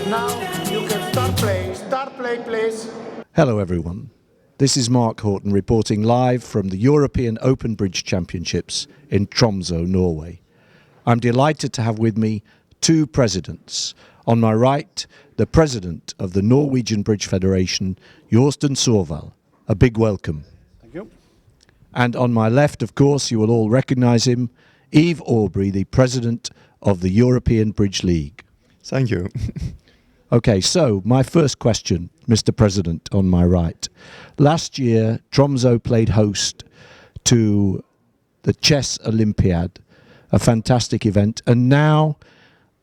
Now you can start playing. Start play, please. Hello everyone. This is Mark Horton reporting live from the European Open Bridge Championships in Tromsø, Norway. I'm delighted to have with me two presidents. On my right, the president of the Norwegian Bridge Federation, Jorsten Sørvall. A big welcome. Thank you. And on my left, of course, you will all recognize him, Yves Aubrey, the president of the European Bridge League. Thank you. Okay, so my first question, Mr. President, on my right. Last year, Tromsø played host to the Chess Olympiad, a fantastic event, and now,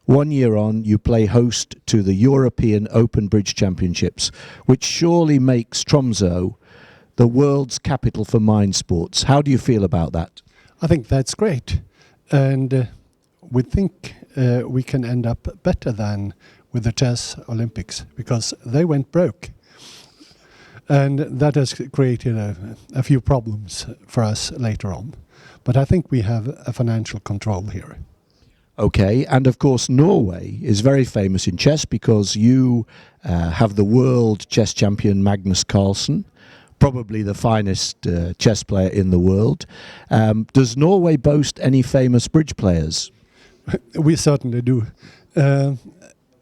1 year on, you play host to the European Open Bridge Championships, which surely makes Tromsø the world's capital for mine sports. How do you feel about that? I think that's great. And we think we can end up better than with the Chess Olympics, because they went broke. And that has created a few problems for us later on. But I think we have a financial control here. Okay, and of course Norway is very famous in chess because you have the world chess champion Magnus Carlsen, probably the finest chess player in the world. Does Norway boast any famous bridge players? We certainly do.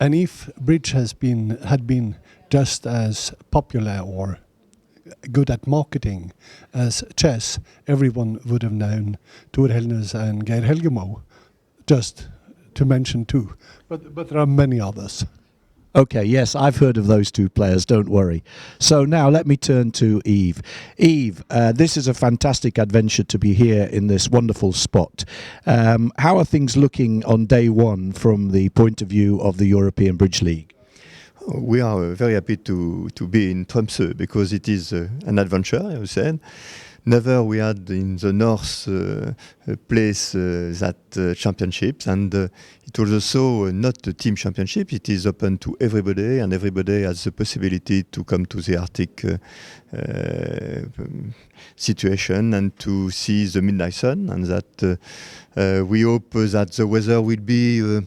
And if bridge had been just as popular or good at marketing as chess, everyone would have known Thor Helnes and Geir Helgemo, just to mention two. But there are many others. Okay, yes, I've heard of those two players, don't worry. So now let me turn to Yves. Yves, this is a fantastic adventure to be here in this wonderful spot. How are things looking on day one from the point of view of the European Bridge League? We are very happy to be in Tromsø because it is an adventure, you said. Never we had in the north place that championships, and it was also not a team championship. It is open to everybody, and everybody has the possibility to come to the Arctic situation and to see the midnight sun, and that we hope that the weather will be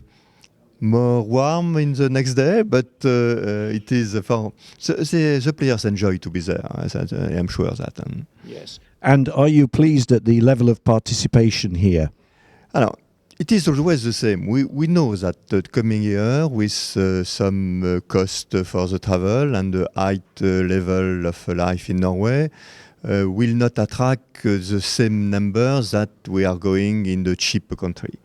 more warm in the next day, but it is for the players enjoy to be there. I am sure that. Yes. And are you pleased at the level of participation here? Alors, it is always the same. We know that the coming year, with some cost for the travel and the high level of life in Norway, will not attract the same numbers that we are going in the cheap country.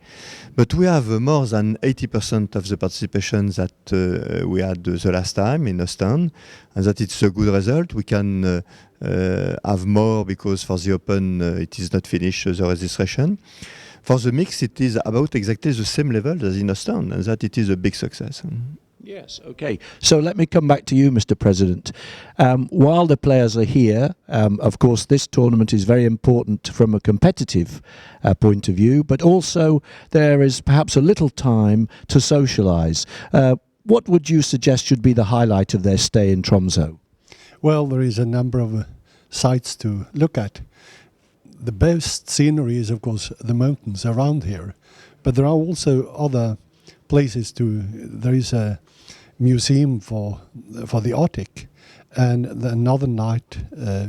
But we have more than 80% of the participation that we had the last time in Ostend, and that it's a good result. We can have more because for the Open it is not finished, the registration. For the mix, it is about exactly the same level as in Ostend, and that it is a big success. Yes, okay. So let me come back to you, Mr. President. While the players are here, of course, this tournament is very important from a competitive point of view, but also there is perhaps a little time to socialise. What would you suggest should be the highlight of their stay in Tromsø? Well, there is a number of sites to look at. The best scenery is, of course, the mountains around here, but there are also other places to. There is a museum for the Arctic, and the Northern Light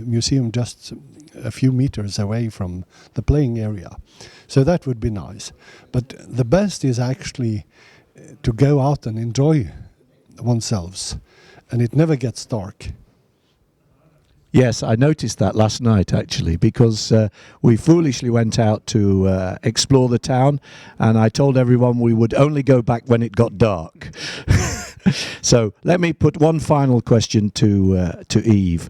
museum just a few meters away from the playing area. So that would be nice. But the best is actually to go out and enjoy oneself, and it never gets dark. Yes, I noticed that last night actually, because we foolishly went out to explore the town, and I told everyone we would only go back when it got dark. So let me put one final question to Yves.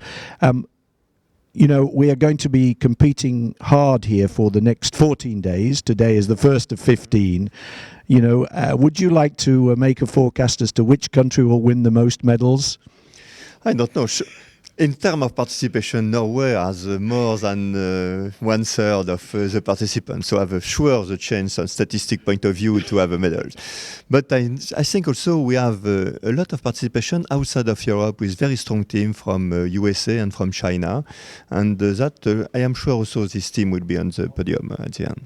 You know, we are going to be competing hard here for the next 14 days. Today is the first of 15. You know, would you like to make a forecast as to which country will win the most medals? I don't know. In terms of participation, Norway has more than 1/3 of the participants, so have sure the chance, on statistic point of view, to have a medal. But I think also we have a lot of participation outside of Europe with very strong team from USA and from China, and that I am sure also this team will be on the podium at the end.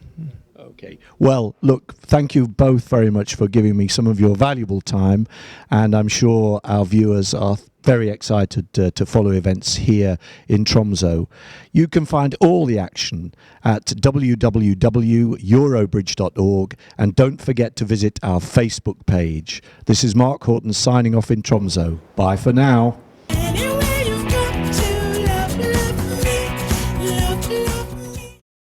Okay. Well, look, thank you both very much for giving me some of your valuable time, and I'm sure our viewers are very excited to follow events here in Tromsø. You can find all the action at www.eurobridge.org, and don't forget to visit our Facebook page. This is Mark Horton signing off in Tromsø. Bye for now.